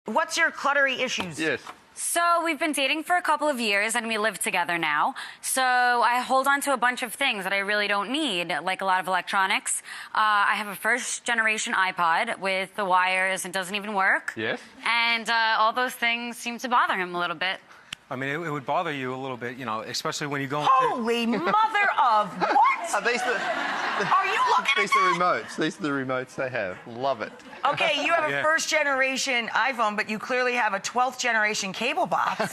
what's your cluttery issues? Yes. So we've been dating for a couple of years and we live together now. So I hold on to a bunch of things that I really don't need, like a lot of electronics. I have a first generation iPod with the wires and doesn't even work. Yes. And all those things seem to bother him a little bit. I mean, it would bother you a little bit, you know, especially when you go... Holy mother of what? Are these the... Are you looking These are the remotes. These are the remotes they have. Love it. Okay, you have a first generation iPhone, but you clearly have a 12th generation cable box.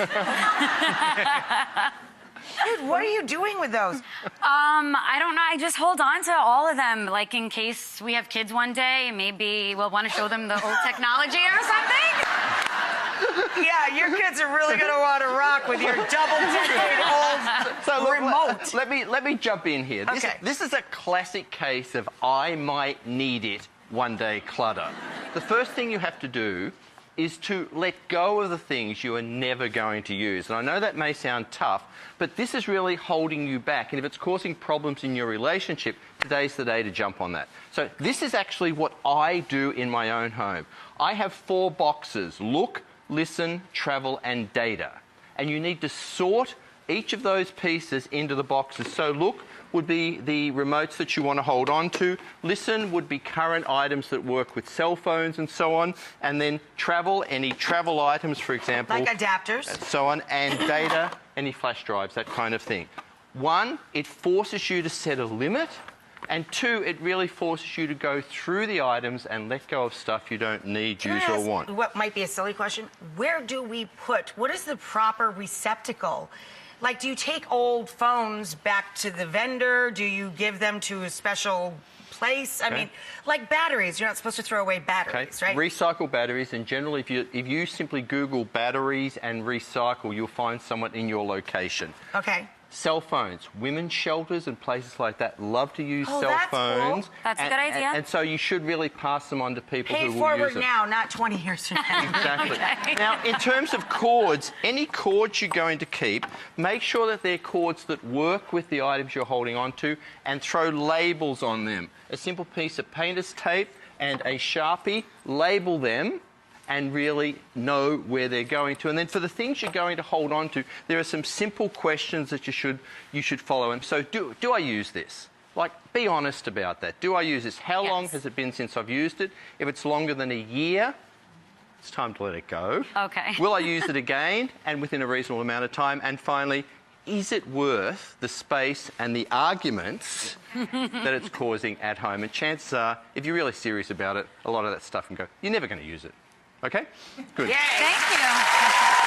Dude, what are you doing with those? I don't know. I just hold on to all of them, like in case we have kids one day, maybe we'll want to show them the old technology or something. Yeah, your kids are really going to want to rock with your double-decade-old remote. Let me jump in here. This is a classic case of I might need it one day clutter. The first thing you have to do is to let go of the things you are never going to use. And I know that may sound tough, but this is really holding you back. And if it's causing problems in your relationship, today's the day to jump on that. So this is actually what I do in my own home. I have 4 boxes: look, listen, travel, and data. And you need to sort each of those pieces into the boxes. So look would be the remotes that you want to hold on to. Listen would be current items that work with cell phones and so on. And then travel, any travel items, for example. Like adapters. And so on. And data, any flash drives, that kind of thing. 1, it forces you to set a limit. And 2, it really forces you to go through the items and let go of stuff you don't need, use, or want. What might be a silly question? Where do we put, what is the proper receptacle? Like, do you take old phones back to the vendor? Do you give them to a special place? I mean, like batteries, you're not supposed to throw away batteries, right? Recycle batteries, and generally if you simply Google batteries and recycle, you'll find someone in your location. Okay. Cell phones. Women's shelters and places like that love to use cell phones. Cool. That's a good idea. And so you should really pass them on to people who will use Pay them. forward now, not 20 years from now. Exactly. Okay. Now, in terms of cords, any cords you're going to keep, make sure that they're cords that work with the items you're holding on to, and throw labels on them. A simple piece of painter's tape and a Sharpie, label them, and really know where they're going to. And then for the things you're going to hold on to, there are some simple questions that you should follow. And so, do I use this? Like, be honest about that. Do I use this? How long has it been since I've used it? If it's longer than a year, it's time to let it go. Okay. Will I use it again and within a reasonable amount of time? And finally, is it worth the space and the arguments that it's causing at home? And chances are, if you're really serious about it, a lot of that stuff can go, you're never going to use it. Okay? Good. Yay. Thank you.